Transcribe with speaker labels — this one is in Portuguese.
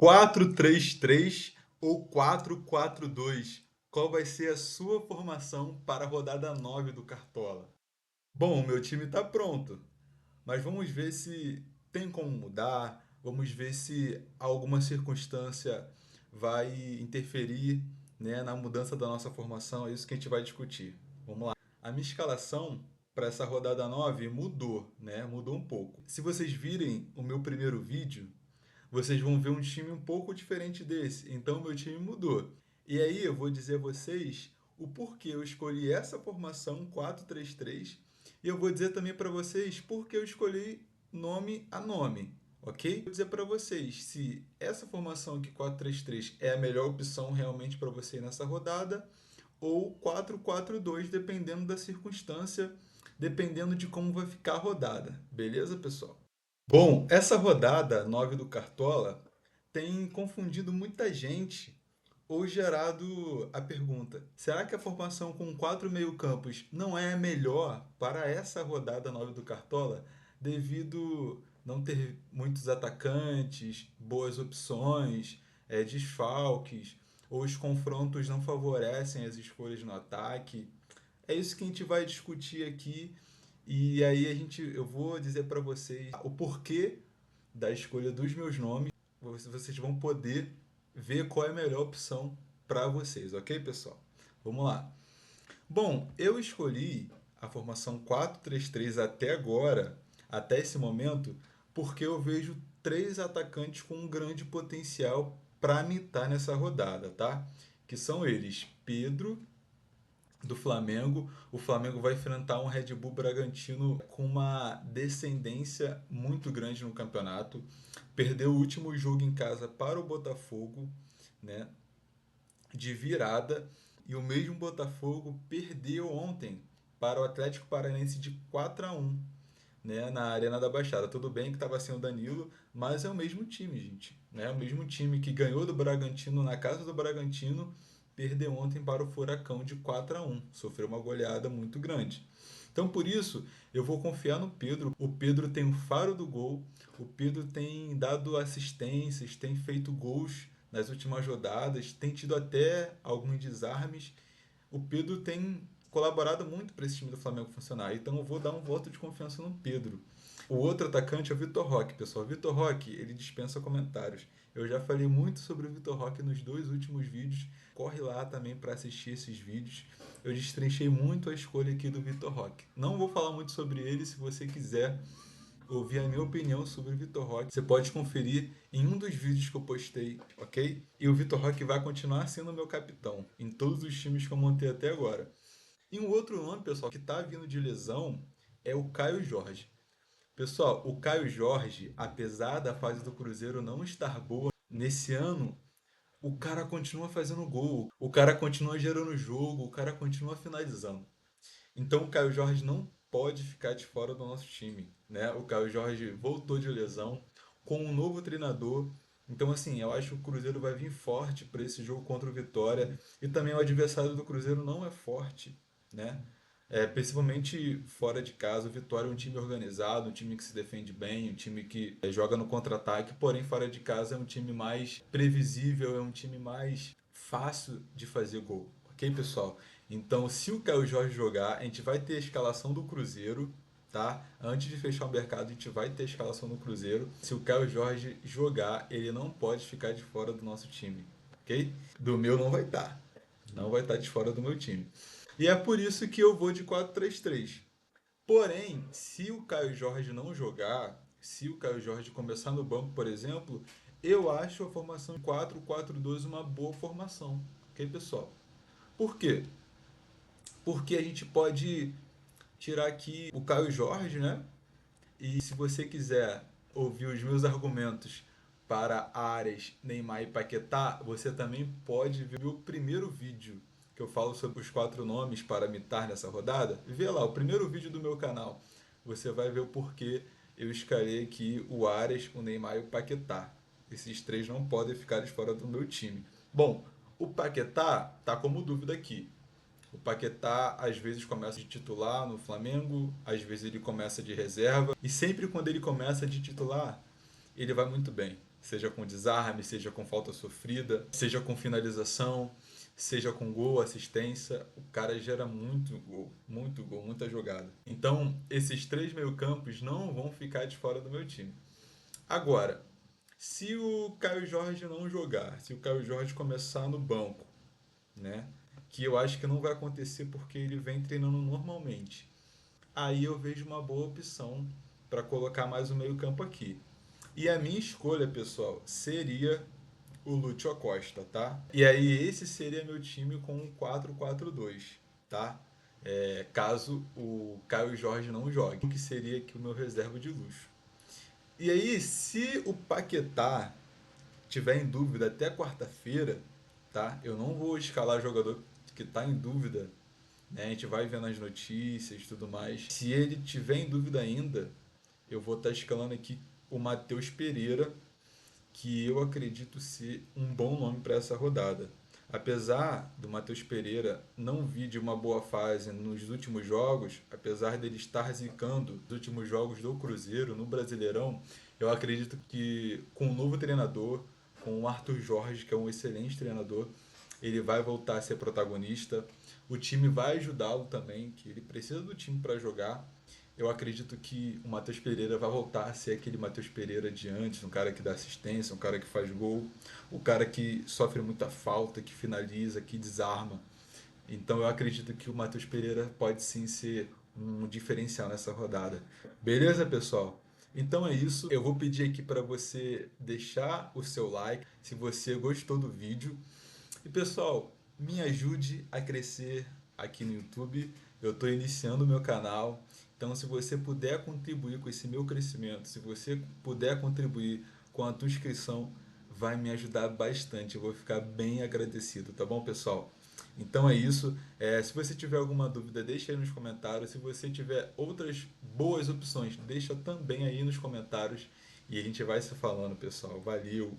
Speaker 1: 4-3-3 ou 4-4-2? Qual vai ser a sua formação para a rodada 9 do Cartola? Bom, o meu time está pronto, mas vamos ver se tem como mudar, vamos ver se alguma circunstância vai interferir, né, na mudança da nossa formação, é isso que a gente vai discutir. Vamos lá. A minha escalação para essa rodada 9 mudou, né? Mudou um pouco. Se vocês virem o meu primeiro vídeo, vocês vão ver um time um pouco diferente desse. Então, meu time mudou. E aí, eu vou dizer a vocês o porquê eu escolhi essa formação 4-3-3 e eu vou dizer também para vocês porque eu escolhi nome a nome, ok? Vou dizer para vocês se essa formação aqui 4-3-3 é a melhor opção realmente para você nessa rodada ou 4-4-2, dependendo da circunstância, dependendo de como vai ficar a rodada. Beleza, pessoal? Bom, essa rodada 9 do Cartola tem confundido muita gente ou gerado a pergunta: será que a formação com 4 meio-campos não é a melhor para essa rodada 9 do Cartola, devido não ter muitos atacantes, boas opções, desfalques, ou os confrontos não favorecem as escolhas no ataque? É isso que a gente vai discutir aqui. E aí eu vou dizer para vocês o porquê da escolha dos meus nomes. Vocês vão poder ver qual é a melhor opção para vocês, ok, pessoal? Vamos lá. Bom, eu escolhi a formação 4-3-3 até agora, até esse momento, porque eu vejo três atacantes com um grande potencial para mitar nessa rodada, tá? Que são eles: Pedro, do Flamengo. O Flamengo vai enfrentar um Red Bull Bragantino com uma descendência muito grande no campeonato. Perdeu o último jogo em casa para o Botafogo, né, de virada, e o mesmo Botafogo perdeu ontem para o Atlético Paranaense de 4-1, né, na Arena da Baixada. Tudo bem que estava sem o Danilo, mas é o mesmo time, gente. Né? O mesmo time que ganhou do Bragantino na casa do Bragantino, perdeu ontem para o Furacão de 4-1. Sofreu uma goleada muito grande. Então, por isso, eu vou confiar no Pedro. O Pedro tem o faro do gol, o Pedro tem dado assistências, tem feito gols nas últimas rodadas, tem tido até alguns desarmes. O Pedro tem colaborado muito para esse time do Flamengo funcionar. Então eu vou dar um voto de confiança no Pedro. O outro atacante é o Vitor Roque, pessoal. Vitor Roque, ele dispensa comentários. Eu já falei muito sobre o Vitor Roque nos dois últimos vídeos. Corre lá também para assistir esses vídeos. Eu destrinchei muito a escolha aqui do Vitor Roque. Não vou falar muito sobre ele. Se você quiser ouvir a minha opinião sobre o Vitor Roque, você pode conferir em um dos vídeos que eu postei, ok? E o Vitor Roque vai continuar sendo meu capitão em todos os times que eu montei até agora. E um outro nome, pessoal, que está vindo de lesão é o Caio Jorge. Pessoal, o Caio Jorge, apesar da fase do Cruzeiro não estar boa nesse ano, o cara continua fazendo gol, o cara continua gerando jogo, o cara continua finalizando. Então o Caio Jorge não pode ficar de fora do nosso time, né? O Caio Jorge voltou de lesão com um novo treinador. Então assim, eu acho que o Cruzeiro vai vir forte para esse jogo contra o Vitória e também o adversário do Cruzeiro não é forte, né? Principalmente fora de casa, o Vitória é um time organizado, um time que se defende bem, um time que joga no contra-ataque, porém fora de casa é um time mais previsível, é um time mais fácil de fazer gol. Ok, pessoal? Então, se o Caio Jorge jogar, a gente vai ter a escalação do Cruzeiro, tá? Antes de fechar o mercado, a gente vai ter a escalação do Cruzeiro. Se o Caio Jorge jogar, ele não pode ficar de fora do nosso time, ok? Do meu não vai estar. Não vai estar de fora do meu time. E é por isso que eu vou de 4-3-3. Porém, se o Caio Jorge não jogar, se o Caio Jorge começar no banco, por exemplo, eu acho a formação 4-4-2 uma boa formação. Ok, pessoal? Por quê? Porque a gente pode tirar aqui o Caio Jorge, né? E se você quiser ouvir os meus argumentos para Ares, Neymar e Paquetá, você também pode ver o primeiro vídeo que eu falo sobre os 4 nomes para mitar nessa rodada. Vê lá, o primeiro vídeo do meu canal. Você vai ver o porquê eu escalei aqui o Ares, o Neymar e o Paquetá. Esses três não podem ficar de fora do meu time. Bom, o Paquetá tá como dúvida aqui. O Paquetá às vezes começa de titular no Flamengo, às vezes ele começa de reserva. E sempre quando ele começa de titular, ele vai muito bem. seja com desarme, seja com falta sofrida, seja com finalização, seja com gol, assistência, o cara gera muito gol, muita jogada. Então, esses três meio-campos não vão ficar de fora do meu time. Agora, se o Caio Jorge não jogar, se o Caio Jorge começar no banco, né? Que eu acho que não vai acontecer porque ele vem treinando normalmente. Aí eu vejo uma boa opção para colocar mais um meio-campo aqui. E a minha escolha, pessoal, seria o Lúcio Acosta, tá? E aí esse seria meu time com um 4-4-2, tá? Caso o Caio Jorge não jogue, o que seria aqui o meu reserva de luxo. E aí, se o Paquetá tiver em dúvida até quarta-feira, tá? Eu não vou escalar jogador que está em dúvida, né? A gente vai vendo as notícias e tudo mais. Se ele tiver em dúvida ainda, eu vou estar escalando aqui o Matheus Pereira, que eu acredito ser um bom nome para essa rodada. Apesar do Matheus Pereira não vir de uma boa fase nos últimos jogos, apesar dele estar zicando os últimos jogos do Cruzeiro no Brasileirão, eu acredito que com um novo treinador, com o Arthur Jorge, que é um excelente treinador, ele vai voltar a ser protagonista. O time vai ajudá-lo também, que ele precisa do time para jogar. Eu acredito que o Matheus Pereira vai voltar a ser aquele Matheus Pereira de antes, um cara que dá assistência, um cara que faz gol, o cara que sofre muita falta, que finaliza, que desarma. Então eu acredito que o Matheus Pereira pode sim ser um diferencial nessa rodada. Beleza, pessoal? Então é isso. Eu vou pedir aqui para você deixar o seu like se você gostou do vídeo. E pessoal, me ajude a crescer aqui no YouTube. Eu estou iniciando o meu canal. Então, se você puder contribuir com esse meu crescimento, se você puder contribuir com a tua inscrição, vai me ajudar bastante. Eu vou ficar bem agradecido, tá bom, pessoal? Então é isso. Se você tiver alguma dúvida, deixa aí nos comentários. Se você tiver outras boas opções, deixa também aí nos comentários. E a gente vai se falando, pessoal. Valeu!